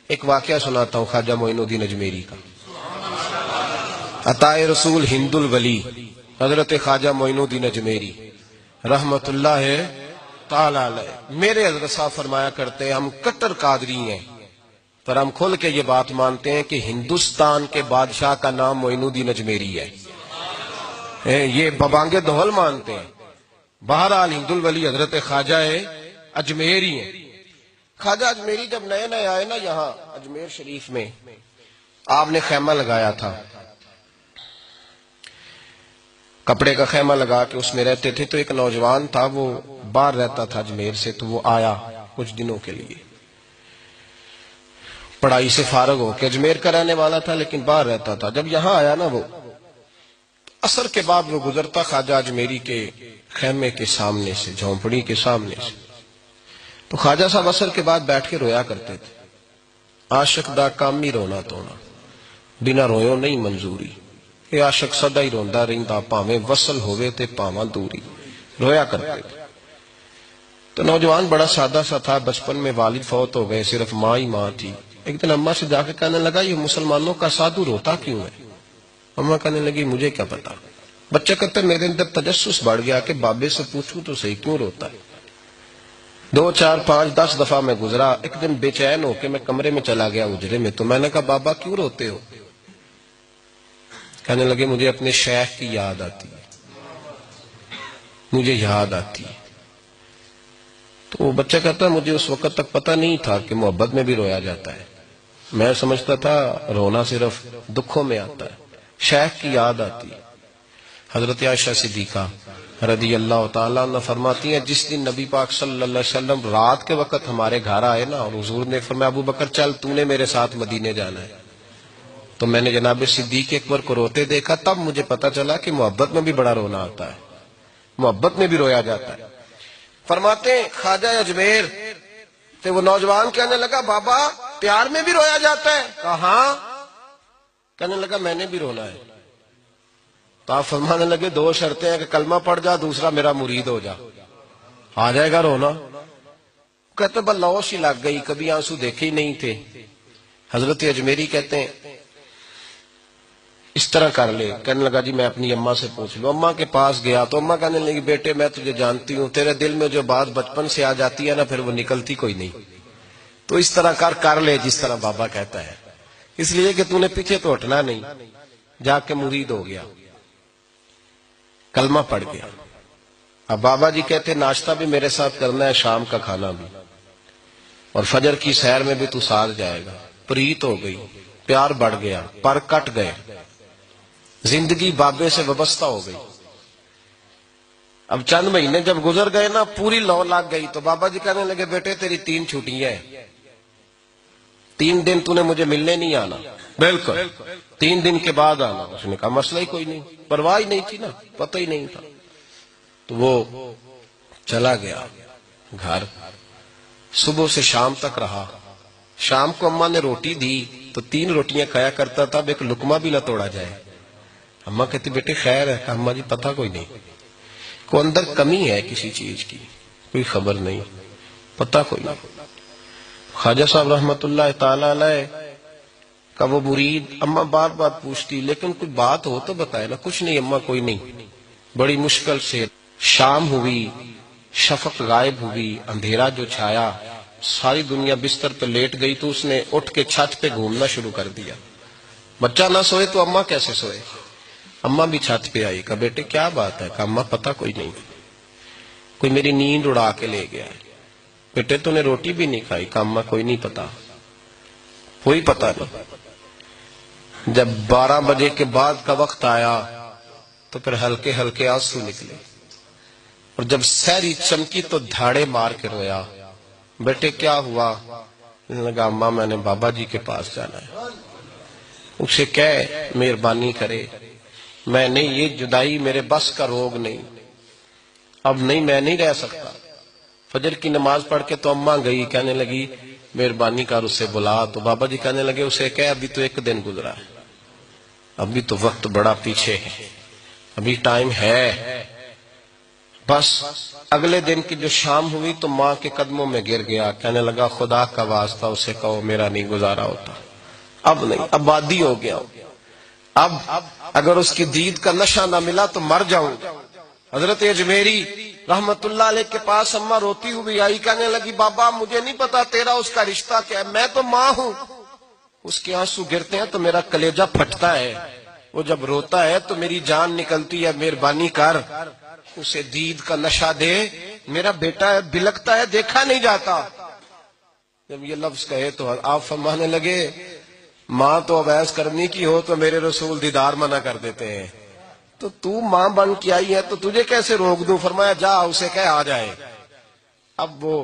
ایک واقعہ سناتا ہوں خواجہ معین الدین اجمیری کا. عطائے رسول ہند الولی حضرت خواجہ معین الدین اجمیری رحمت اللہ تعالی علیہ. میرے حضرت صاحب فرمایا کرتے ہیں ہم کٹر قادری ہیں، پر ہم کھل کے یہ بات مانتے ہیں کہ ہندوستان کے بادشاہ کا نام معین الدین اجمیری ہے. یہ ببانگ دہل مانتے ہیں. بہرحال ہند الولی حضرت خواجہ اجمیری ہیں. خواجہ اجمیری جب نئے نئے آئے نا یہاں اجمیر شریف میں، آپ نے خیمہ لگایا تھا، کپڑے کا خیمہ لگا کے اس میں رہتے تھے. تو ایک نوجوان تھا، وہ باہر رہتا تھا اجمیر سے، تو وہ آیا کچھ دنوں کے لیے. پڑھائی سے فارغ ہو کے اجمیر کا رہنے والا تھا لیکن باہر رہتا تھا. جب یہاں آیا نا وہ عصر کے بعد وہ گزرتا خواجہ اجمیری کے خیمے کے سامنے سے، جھونپڑی کے سامنے سے، تو خواجہ صاحب عصر کے بعد بیٹھ کے رویا کرتے تھے. عاشق دا کامی رونا تونا، بنا رویوں نہیں منظوری. یہ عاشق سدا ہی روندا رہندا، پاویں وصل ہوئے تے پاواں دوری. رویا کرتے تھے. تو نوجوان بڑا سادہ سا تھا، بچپن میں والد فوت ہو گئے، صرف ماں ہی ماں تھی. ایک دن اماں سے جا کے کہنے لگا یہ مسلمانوں کا سادھو روتا کیوں ہے؟ اماں کہنے لگی مجھے کیا پتا. بچہ کہتے میرے اندر تجسس بڑھ گیا کہ بابے سے پوچھوں تو صحیح کیوں روتا ہے. 2 4 5 10 دفعہ میں گزرا. ایک دن بے چین ہو کے میں کمرے میں چلا گیا اجرے میں. تو میں نے کہا بابا کیوں روتے ہو؟ کہنے لگے مجھے اپنے شیخ کی یاد آتی ہے، مجھے یاد آتی ہے. تو وہ بچہ کہتا ہے مجھے اس وقت تک پتہ نہیں تھا کہ محبت میں بھی رویا جاتا ہے. میں سمجھتا تھا رونا صرف دکھوں میں آتا ہے. شیخ کی یاد آتی ہے. حضرت عائشہ صدیقہ رضی اللہ تعالیٰ عنہ فرماتی ہیں جس دن نبی پاک صلی اللہ علیہ وسلم رات کے وقت ہمارے گھر آئے نا، اور حضور نے فرمایا ابو بکر چل تو نے میرے ساتھ مدینے جانا ہے، تو میں نے جناب صدیق اکبر کو روتے دیکھا. تب مجھے پتا چلا کہ محبت میں بھی بڑا رونا آتا ہے، محبت میں بھی رویا جاتا ہے. فرماتے ہیں خواجہ اجمیر تو وہ نوجوان کہنے لگا بابا پیار میں بھی رویا جاتا ہے؟ کہا ہاں. کہنے لگا میں نے بھی رونا ہے. تو آپ فرمانے لگے 2 شرطیں ہیں کہ کلمہ پڑھ جا، دوسرا میرا مرید ہو جا، آ جائے گا رونا. کہتے بس لوش ہی لگ گئی، کبھی آنسو دیکھے ہی نہیں تھے. حضرت اجمیری کہتے ہیں اس طرح کر لے. کہنے لگا جی میں اپنی اماں سے پوچھ لوں. اماں کے پاس گیا تو اماں کہنے لگی بیٹے میں تجھے جانتی ہوں، تیرے دل میں جو بات بچپن سے آ جاتی ہے نا پھر وہ نکلتی کوئی نہیں. تو اس طرح کر لے جس طرح بابا کہتا ہے، اس لیے کہ تو نے پیچھے تو ہٹنا نہیں. جا کے مرید ہو گیا، کلمہ پڑھ گیا. اب بابا جی کہتے ناشتہ بھی میرے ساتھ کرنا ہے، شام کا کھانا بھی، اور فجر کی سیر میں بھی تو ساتھ جائے گا. پریت ہو گئی، پیار بڑھ گیا، پر کٹ گئے، زندگی بابے سے وابستہ ہو گئی. اب چند مہینے جب گزر گئے نا پوری لو لگ گئی. تو بابا جی کہنے لگے بیٹے تیری 3 چھٹیاں ہیں، 3 دن تو نے مجھے ملنے نہیں آنا. بالکل 3 دن کے بعد آنا. اس نے کہا مسئلہ ہی کوئی نہیں، پرواہ ہی نہیں تھی نا، پتہ ہی نہیں تھا. تو وہ چلا گیا گھر. صبح سے شام تک رہا. شام کو اماں نے روٹی دی تو 3 روٹیاں کھایا کرتا تھا، اب ایک لقمہ بھی نہ توڑا جائے. اماں کہتی بیٹے خیر ہے؟ کہا اماں جی پتہ کوئی نہیں، کو اندر کمی ہے کسی چیز کی، کوئی خبر نہیں، پتہ کوئی نہیں. خواجہ صاحب رحمت اللہ تعالی علیہ کا وہ مرید اماں بار بار پوچھتی لیکن کوئی بات ہو تو بتائے نا. کچھ نہیں اماں کوئی نہیں. بڑی مشکل سے شام ہوئی، شفق غائب ہوئی، اندھیرا جو چھایا، ساری دنیا بستر پہ لیٹ گئی. تو اس نے اٹھ کے چھت پہ گھومنا شروع کر دیا. بچہ نہ سوئے تو اماں کیسے سوئے؟ اماں بھی چھت پہ آئی. کہا بیٹے کیا بات ہے؟ کہا اماں پتہ کوئی نہیں، کوئی میری نیند اڑا کے لے گیا ہے. بیٹے تو نے روٹی بھی نہیں کھائی؟ کہا اماں کوئی نہیں پتا، کوئی پتہ نہیں. جب 12 بجے کے بعد کا وقت آیا تو پھر ہلکے ہلکے آنسو نکلے، اور جب سحری چمکی تو دھاڑے مار کے رویا. بیٹے کیا ہوا؟ لگا اماں میں نے بابا جی کے پاس جانا ہے، اسے کہہ مہربانی کرے، میں نے یہ جدائی میرے بس کا روگ نہیں، اب نہیں میں نہیں رہ سکتا. فجر کی نماز پڑھ کے تو اماں گئی، کہنے لگی مہربانی کر اسے بلا. تو بابا جی کہنے لگے اسے کہہ ابھی تو 1 دن گزرا ہے، ابھی تو وقت بڑا پیچھے ہے، ابھی ٹائم ہے. بس اگلے دن کی جو شام ہوئی تو ماں کے قدموں میں گر گیا، کہنے لگا خدا کا واسطہ اسے کہو میرا نہیں گزارا ہوتا، اب نہیں، اب عادی ہو گیا، اب اگر اس کی دید کا نشہ نہ ملا تو مر جاؤں گا۔ حضرت اجمیری رحمت اللہ علیہ کے پاس اماں روتی ہوئی آئی، کہنے لگی بابا مجھے نہیں پتا تیرا اس کا رشتہ کیا ہے، میں تو ماں ہوں۔ اس کے آنسو گرتے ہیں تو میرا کلیجہ پھٹتا ہے، وہ جب روتا ہے تو میری جان نکلتی ہے، مہربانی کر اسے دید کا نشہ دے، میرا بیٹا ہے بلکتا ہے دیکھا نہیں جاتا۔ جب یہ لفظ کہے تو آپ فرمانے لگے ماں تو عویس کرنی کی ہو تو میرے رسول دیدار منع کر دیتے ہیں، تو ماں بن کے آئی ہے تو تجھے کیسے روک دوں؟ فرمایا جا اسے کہہ آ جائے۔ اب وہ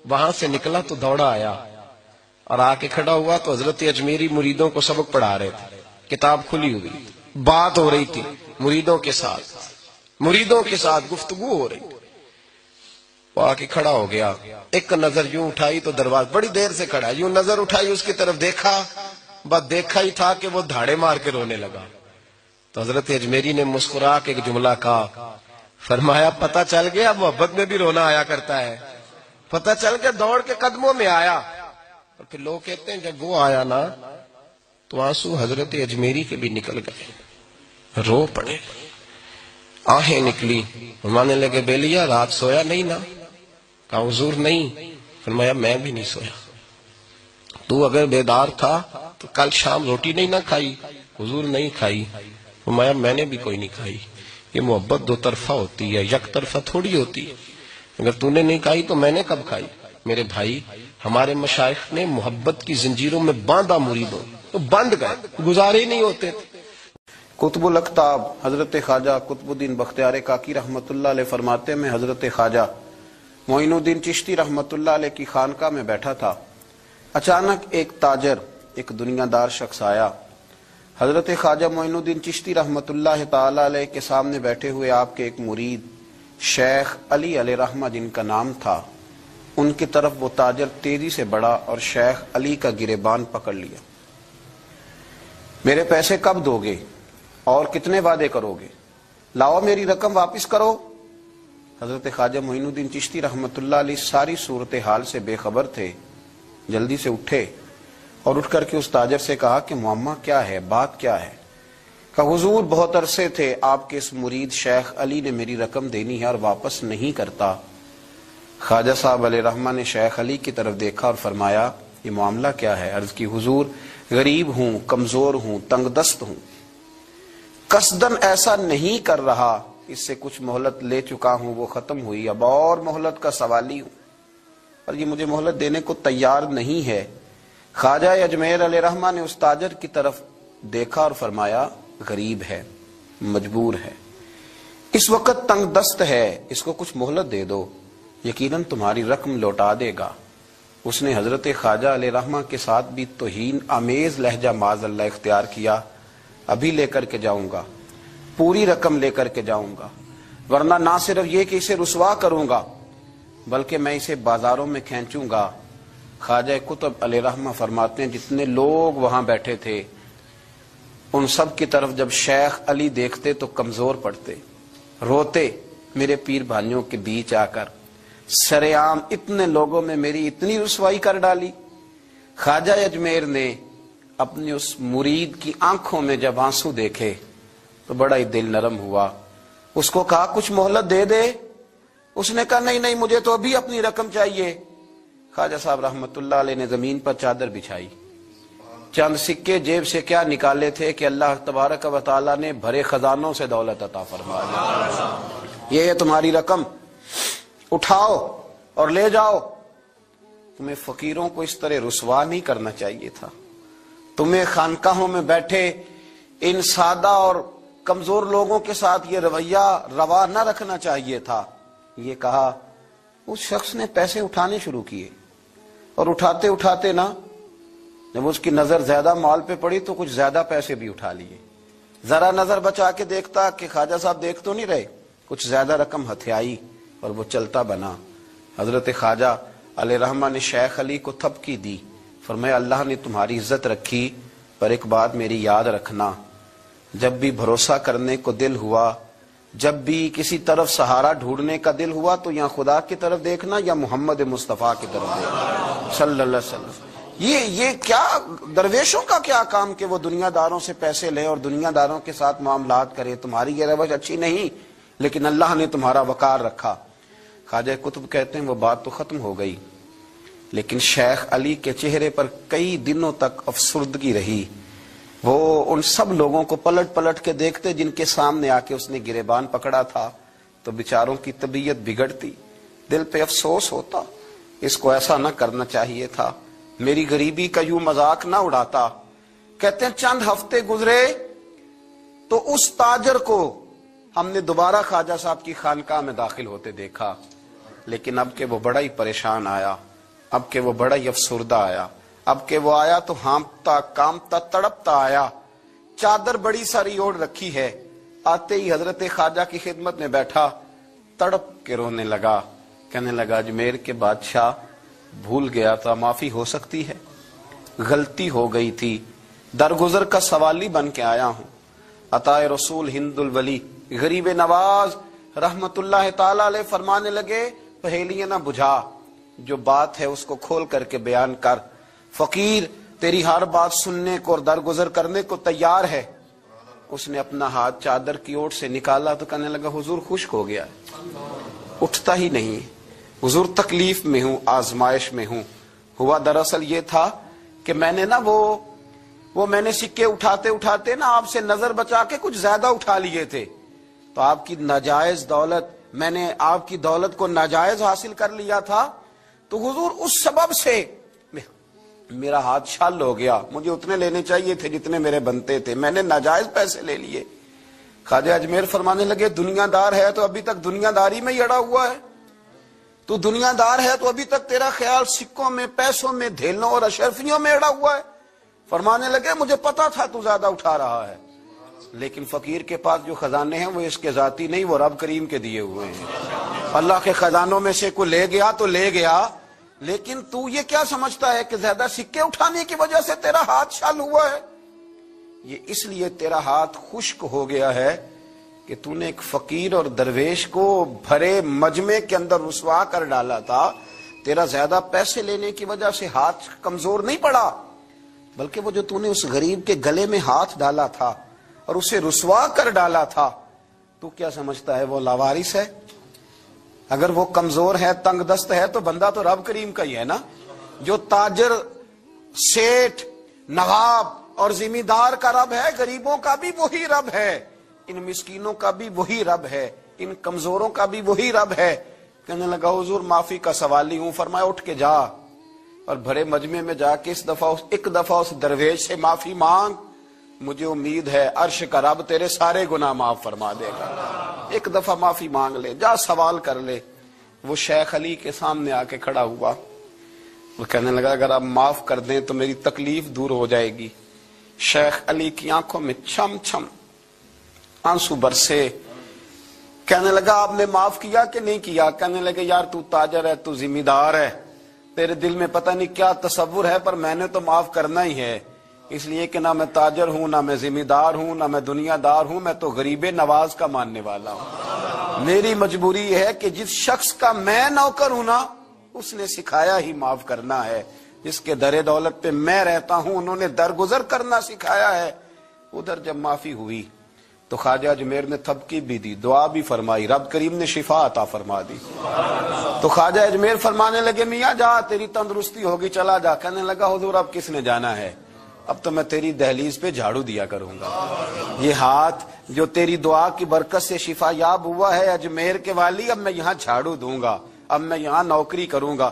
وہاں سے نکلا تو دوڑا آیا اور آ کے کھڑا ہوا تو حضرت اجمیری مریدوں کو سبق پڑھا رہے تھے، کتاب کھلی ہوئی، بات ہو رہی تھی مریدوں کے ساتھ گفتگو ہو رہی تھی۔ وہ آ کے کھڑا ہو گیا، ایک نظر یوں اٹھائی تو دروازہ، بڑی دیر سے کھڑا، یوں نظر اٹھائی اس کی طرف دیکھا، بس دیکھا ہی تھا کہ وہ دھاڑے مار کے رونے لگا۔ تو حضرت اجمیری نے مسکرا کے ایک جملہ کہا، فرمایا پتہ چل گیا محبت میں بھی رونا آیا کرتا ہے، پتہ چل کے دوڑ کے قدموں میں آیا۔ اور پھر لوگ کہتے ہیں جب وہ آیا نا تو آنسو حضرت اجمیری کے بھی نکل گئے، رو پڑے، آہیں نکلی، فرمانے لگے بیلیا رات سویا نہیں نا؟ کہا حضور نہیں۔ فرمایا میں بھی نہیں سویا، تو اگر بیدار تھا تو کل شام روٹی نہیں نہ کھائی؟ حضور نہیں کھائی۔ فرمایا میں نے بھی کوئی نہیں کھائی۔ یہ محبت دو طرفہ ہوتی ہے، یک طرفہ تھوڑی ہوتی ہے، اگر تو نے نہیں کھائی تو میں نے کب کھائی؟ میرے بھائی ہمارے مشائخ نے محبت کی زنجیروں میں باندھا مریدوں، تو بند گئے، گزارے نہیں ہوتے تھے۔ قطب الاقطاب حضرت خواجہ قطب الدین بختیار کاکی رحمت اللہ علیہ فرماتے میں حضرت خواجہ معین الدین چشتی رحمت اللہ علیہ کی خانقاہ میں بیٹھا تھا، اچانک ایک تاجر، ایک دنیا دار شخص آیا۔ حضرت خواجہ معین الدین چشتی رحمت اللہ تعالی علیہ کے سامنے بیٹھے ہوئے آپ کے ایک مرید شیخ علی علیہ رحمہ جن کا نام تھا، ان کی طرف وہ تاجر تیزی سے بڑھا اور شیخ علی کا گریبان پکڑ لیا۔ میرے پیسے کب دو گے اور کتنے وعدے کرو گے؟ لاؤ میری رقم واپس کرو۔ حضرت خواجہ معین الدین چشتی رحمت اللہ علیہ ساری صورتحال سے بے خبر تھے، جلدی سے اٹھے اور اٹھ کر کے اس تاجر سے کہا کہ معمہ کیا ہے، بات کیا ہے؟ کہا حضور بہت عرصے تھے آپ کے اس مرید شیخ علی نے میری رقم دینی ہے اور واپس نہیں کرتا۔ خواجہ صاحب علیہ رحمہ نے شیخ علی کی طرف دیکھا اور فرمایا یہ معاملہ کیا ہے؟ عرض کی حضور غریب ہوں، کمزور ہوں، تنگ دست ہوں، قصدن ایسا نہیں کر رہا، اس سے کچھ مہلت لے چکا ہوں وہ ختم ہوئی، اب اور مہلت کا سوالی ہوں، اور یہ مجھے مہلت دینے کو تیار نہیں ہے۔ خواجہ اجمیر علیہ رحمہ نے اس تاجر کی طرف دیکھا اور فرمایا غریب ہے، مجبور ہے، اس وقت تنگ دست ہے، اس کو کچھ مہلت دے دو، یقیناً تمہاری رقم لوٹا دے گا۔ اس نے حضرت خواجہ علیہ رحمہ کے ساتھ بھی توہین آمیز لہجہ معاذ اللہ اختیار کیا، ابھی لے کر کے جاؤں گا، پوری رقم لے کر کے جاؤں گا، ورنہ نہ صرف یہ کہ اسے رسوا کروں گا بلکہ میں اسے بازاروں میں کھینچوں گا۔ خواجہ قطب علیہ رحمہ فرماتے ہیں جتنے لوگ وہاں بیٹھے تھے ان سب کی طرف جب شیخ علی دیکھتے تو کمزور پڑتے، روتے، میرے پیر بھائیوں کے بیچ آ کر سرے عام اتنے لوگوں میں میری اتنی رسوائی کر ڈالی۔ خواجہ اجمیر نے اپنی اس مرید کی آنکھوں میں جب آنسو دیکھے تو بڑا ہی دل نرم ہوا، اس کو کہا کچھ مہلت دے دے، اس نے کہا نہیں مجھے تو ابھی اپنی رقم چاہیے۔ خواجہ صاحب رحمت اللہ علیہ نے زمین پر چادر بچھائی، چند سکے جیب سے کیا نکالے تھے کہ اللہ تبارک و تعالیٰ نے بھرے خزانوں سے دولت عطا فرما دی، یہ ہے تمہاری رقم، اٹھاؤ اور لے جاؤ۔ تمہیں فقیروں کو اس طرح رسوا نہیں کرنا چاہیے تھا، تمہیں خانقاہوں میں بیٹھے ان سادہ اور کمزور لوگوں کے ساتھ یہ رویہ روا نہ رکھنا چاہیے تھا۔ یہ کہا اس شخص نے پیسے اٹھانے شروع کیے، اور اٹھاتے اٹھاتے نا جب اس کی نظر زیادہ مال پہ پڑی تو کچھ زیادہ پیسے بھی اٹھا لیے۔ ذرا نظر بچا کے دیکھتا کہ خواجہ صاحب دیکھ تو نہیں رہے، کچھ زیادہ رقم ہتھیائی اور وہ چلتا بنا۔ حضرت خواجہ علیہ رحمہ نے شیخ علی کو تھپکی دی، فرمایا اللہ نے تمہاری عزت رکھی، پر ایک بات میری یاد رکھنا، جب بھی بھروسہ کرنے کو دل ہوا جب بھی کسی طرف سہارا ڈھونڈنے کا دل ہوا تو یا خدا کی طرف دیکھنا یا محمد مصطفیٰ کی طرف دیکھنا صلی اللہ علیہ وسلم۔ یہ کیا درویشوں کا کیا کام کہ وہ دنیا داروں سے پیسے لے اور دنیا داروں کے ساتھ معاملات کرے، تمہاری یہ روش اچھی نہیں، لیکن اللہ نے تمہارا وقار رکھا۔ خواجہ قطب کہتے ہیں وہ بات تو ختم ہو گئی، لیکن شیخ علی کے چہرے پر کئی دنوں تک افسردگی رہی۔ وہ ان سب لوگوں کو پلٹ پلٹ کے دیکھتے جن کے سامنے آ کے اس نے گریبان پکڑا تھا تو بیچاروں کی طبیعت بگڑتی، دل پہ افسوس ہوتا، اس کو ایسا نہ کرنا چاہیے تھا، میری غریبی کا یوں مذاق نہ اڑاتا۔ کہتے ہیں چند ہفتے گزرے تو اس تاجر کو ہم نے دوبارہ خواجہ صاحب کی خانقاہ میں داخل ہوتے دیکھا، لیکن اب کہ وہ بڑا ہی پریشان آیا، اب کہ وہ بڑا ہی افسردہ آیا، اب کہ وہ آیا تو ہانپتا کامتا تڑپتا آیا، چادر بڑی ساری اوڑھ رکھی ہے، آتے ہی حضرت خواجہ کی خدمت میں بیٹھا، تڑپ کے رونے لگا، کہنے لگا اجمیر کے بادشاہ بھول گیا تھا، معافی ہو سکتی ہے، غلطی ہو گئی تھی، درگزر کا سوالی بن کے آیا ہوں۔ عطائے رسول ہند الولی غریب نواز رحمت اللہ تعالی علیہ فرمانے لگے پہیلیاں نہ بجھا، جو بات ہے اس کو کھول کر کے بیان کر، فقیر تیری ہر بات سننے کو اور درگزر کرنے کو تیار ہے۔ اس نے اپنا ہاتھ چادر کی اوٹ سے نکالا تو کہنے لگا حضور خشک ہو گیا، اٹھتا ہی نہیں، حضور تکلیف میں ہوں، آزمائش میں ہوں۔ ہوا دراصل یہ تھا کہ میں نے نا وہ میں نے سکے اٹھاتے اٹھاتے نا آپ سے نظر بچا کے کچھ زیادہ اٹھا لیے تھے، تو آپ کی ناجائز دولت، میں نے آپ کی دولت کو ناجائز حاصل کر لیا تھا، تو حضور اس سبب سے میرا ہاتھ چھال ہو گیا، مجھے اتنے لینے چاہیے تھے جتنے میرے بنتے تھے، میں نے ناجائز پیسے لے لیے۔ خواجہ اجمیر فرمانے لگے دنیا دار ہے تو ابھی تک دنیا داری میں ہی اڑا ہوا ہے، تو دنیا دار ہے تو ابھی تک تیرا خیال سکوں میں، پیسوں میں، دھیلوں اور اشرفیوں میں اڑا ہوا ہے۔ فرمانے لگے مجھے پتا تھا تو زیادہ اٹھا رہا ہے، لیکن فقیر کے پاس جو خزانے ہیں وہ اس کے ذاتی نہیں، وہ رب کریم کے دیے ہوئے ہیں۔ اللہ کے خزانوں میں سے کوئی لے گیا تو لے گیا، لیکن تو یہ کیا سمجھتا ہے کہ زیادہ سکے اٹھانے کی وجہ سے تیرا ہاتھ چھل ہوا ہے؟ یہ اس لیے تیرا ہاتھ خشک ہو گیا ہے کہ تو نے ایک فقیر اور درویش کو بھرے مجمع کے اندر رسوا کر ڈالا تھا۔ تیرا زیادہ پیسے لینے کی وجہ سے ہاتھ کمزور نہیں پڑا، بلکہ وہ جو تو نے اس غریب کے گلے میں ہاتھ ڈالا تھا اور اسے رسوا کر ڈالا تھا، تو کیا سمجھتا ہے وہ لاوارث ہے؟ اگر وہ کمزور ہے، تنگ دست ہے، تو بندہ تو رب کریم کا ہی ہے نا۔ جو تاجر، سیٹھ، نواب اور ذمہ دار کا رب ہے، غریبوں کا بھی وہی رب ہے، ان مسکینوں کا بھی وہی رب ہے، ان کمزوروں کا بھی وہی رب ہے۔ کہنے لگا حضور معافی کا سوالی ہوں۔ فرمایا اٹھ کے جا اور بھرے مجمع میں جا کے ایک دفعہ اس درویش سے معافی مانگ، مجھے امید ہے عرش کا رب تیرے سارے گناہ معاف فرما دے گا۔ ایک دفعہ معافی مانگ لے، جا سوال کر لے۔ وہ شیخ علی کے سامنے آ کے کھڑا ہوا، وہ کہنے لگا اگر آپ معاف کر دیں تو میری تکلیف دور ہو جائے گی۔ شیخ علی کی آنکھوں میں چھم چھم آنسو برسے، کہنے لگا آپ نے معاف کیا کہ نہیں کیا؟ کہنے لگے یار تو تاجر ہے، تو ذمہ دار ہے، تیرے دل میں پتہ نہیں کیا تصور ہے، پر میں نے تو معاف کرنا ہی ہے، اس لیے کہ نہ میں تاجر ہوں، نہ میں ذمہ دار ہوں، نہ میں دنیا دار ہوں، میں تو غریب نواز کا ماننے والا ہوں۔ میری مجبوری یہ ہے کہ جس شخص کا میں نوکر ہوں نا، اس نے سکھایا ہی معاف کرنا ہے، جس کے در دولت پہ میں رہتا ہوں انہوں نے درگزر کرنا سکھایا ہے۔ ادھر جب معافی ہوئی تو خواجہ اجمیر نے تھپکی بھی دی، دعا بھی فرمائی، رب کریم نے شفا عطا فرما دی۔ تو خواجہ اجمیر فرمانے لگے میاں جا، تیری تندرستی ہوگی، چلا جا۔ کہنے لگا حضور اب کس نے جانا ہے، اب تو میں تیری دہلیز پہ جھاڑو دیا کروں گا۔ یہ ہاتھ جو تیری دعا کی برکت سے شفا یاب ہوا ہے اجمیر کے والی، اب میں یہاں جھاڑو دوں گا، اب میں یہاں نوکری کروں گا۔